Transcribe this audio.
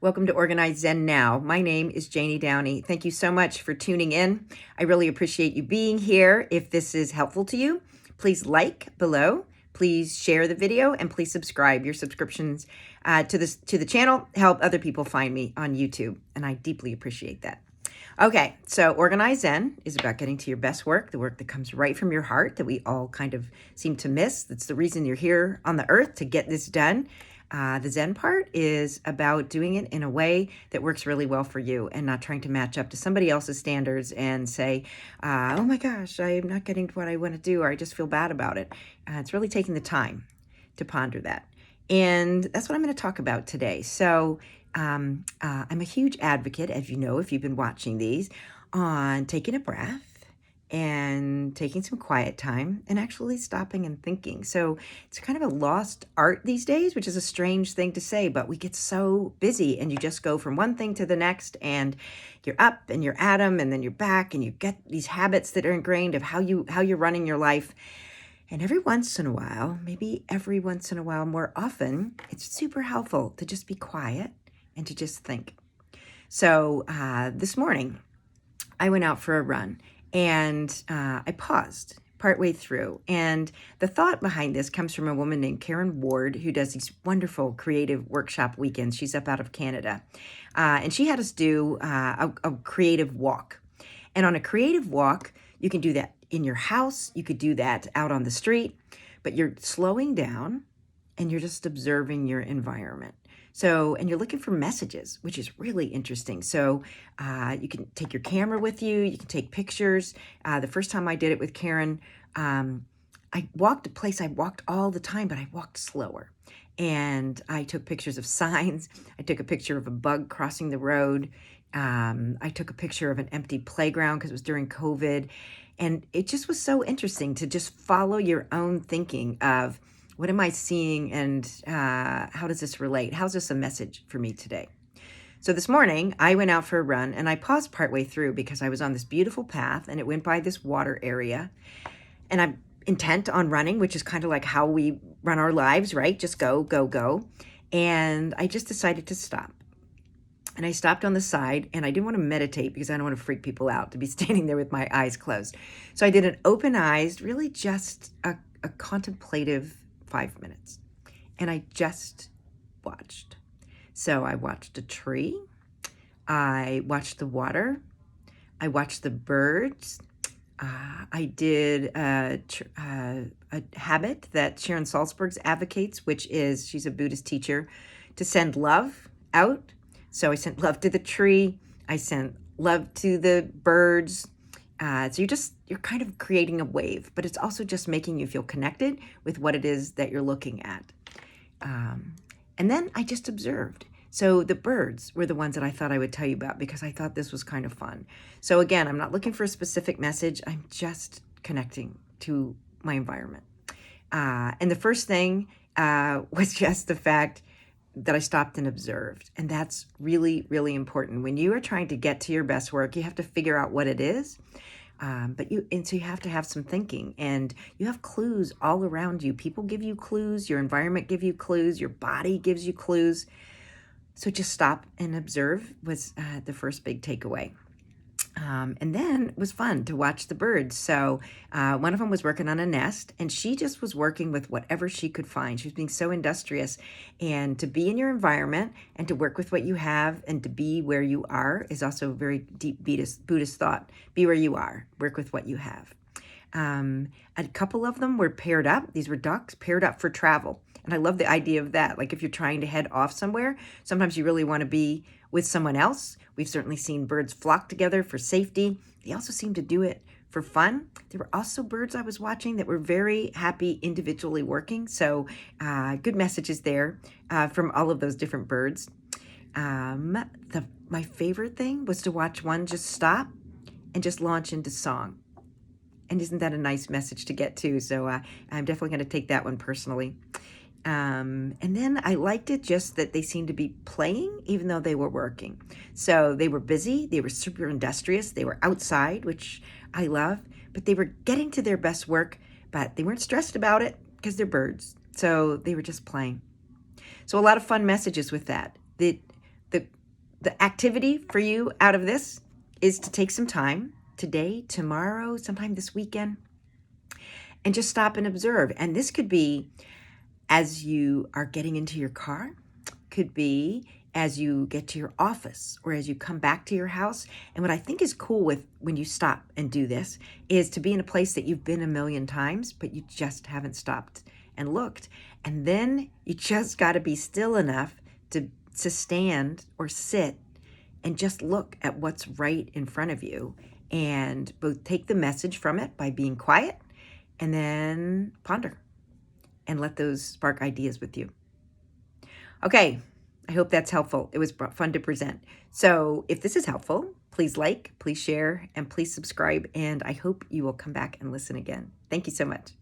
Welcome to Organize Zen Now. My name is Janie Downey. Thank you so much for tuning in. I really appreciate you being here. If this is helpful to you, please like below. Please share the video and please subscribe. Your subscriptions to the channel help other people find me on YouTube, and I deeply appreciate that. Okay, so Organize Zen is about getting to your best work, the work that comes right from your heart that we all kind of seem to miss. That's the reason you're here on the earth, to get this done. The Zen part is about doing it in a way that works really well for you and not trying to match up to somebody else's standards and say, oh my gosh, I'm not getting what I want to do, or I just feel bad about it. It's really taking the time to ponder that. And that's what I'm going to talk about today. So I'm a huge advocate, as you know, if you've been watching these, on taking a breath and taking some quiet time and actually stopping and thinking. So it's kind of a lost art these days, which is a strange thing to say, but we get so busy and you just go from one thing to the next and you're up and you're at 'em and then you're back and you get these habits that are ingrained of how you're running your life. And every once in a while, maybe every once in a while, more often, it's super helpful to just be quiet and to just think. So this morning, I went out for a run and I paused partway through. And the thought behind this comes from a woman named Karen Ward, who does these wonderful creative workshop weekends. She's up out of Canada. And she had us do a creative walk. And on a creative walk, you can do that in your house. You could do that out on the street, but you're slowing down and you're just observing your environment. So, and you're looking for messages, which is really interesting. So you can take your camera with you. You can take pictures. The first time I did it with Karen, I walked a place I walked all the time, but I walked slower. And I took pictures of signs. I took a picture of a bug crossing the road. I took a picture of an empty playground because it was during COVID. And it just was so interesting to just follow your own thinking of, what am I seeing and how does this relate? How's this a message for me today? So this morning, I went out for a run and I paused partway through because I was on this beautiful path and it went by this water area. And I'm intent on running, which is kind of like how we run our lives, right? Just go, go, go. And I just decided to stop. And I stopped on the side, and I didn't want to meditate because I don't want to freak people out to be standing there with my eyes closed. So I did an open eyes, really just a contemplative 5 minutes. And I just watched. So I watched a tree. I watched the water. I watched the birds. I did a habit that Sharon Salzberg advocates, which is, she's a Buddhist teacher, to send love out. So I sent love to the tree. I sent love to the birds. So you're kind of creating a wave, but it's also just making you feel connected with what it is that you're looking at. And then I just observed. So the birds were the ones that I thought I would tell you about because I thought this was kind of fun. So again, I'm not looking for a specific message. I'm just connecting to my environment. And the first thing was just the fact that I stopped and observed. And that's really, really important. When you are trying to get to your best work, you have to figure out what it is. So you have to have some thinking, and you have clues all around you. People give you clues, your environment gives you clues, your body gives you clues. So just stop and observe was the first big takeaway. And then it was fun to watch the birds. So one of them was working on a nest, and she just was working with whatever she could find. She was being so industrious. And to be in your environment and to work with what you have and to be where you are is also a very deep Buddhist thought. Be where you are. Work with what you have. A couple of them were paired up. These were ducks paired up for travel. And I love the idea of that. Like if you're trying to head off somewhere, sometimes you really want to be with someone else. We've certainly seen birds flock together for safety. They also seem to do it for fun. There were also birds I was watching that were very happy individually working. So good messages there from all of those different birds. My favorite thing was to watch one just stop and just launch into song. And isn't that a nice message to get to? So I'm definitely going to take that one personally. And then I liked it just that they seemed to be playing even though they were working. So they were busy, they were super industrious, they were outside, which I love, but they were getting to their best work, but they weren't stressed about it because they're birds. So they were just playing. So a lot of fun messages with that. The the activity for you out of this is to take some time today, tomorrow, sometime this weekend, and just stop and observe. And this could be as you are getting into your car, could be as you get to your office or as you come back to your house. And what I think is cool with when you stop and do this is to be in a place that you've been a million times, but you just haven't stopped and looked. And then you just got to be still enough to stand or sit and just look at what's right in front of you and both take the message from it by being quiet and then ponder and let those spark ideas with you. Okay, I hope that's helpful. It was fun to present. So if this is helpful, please like, please share, and please subscribe. And I hope you will come back and listen again. Thank you so much.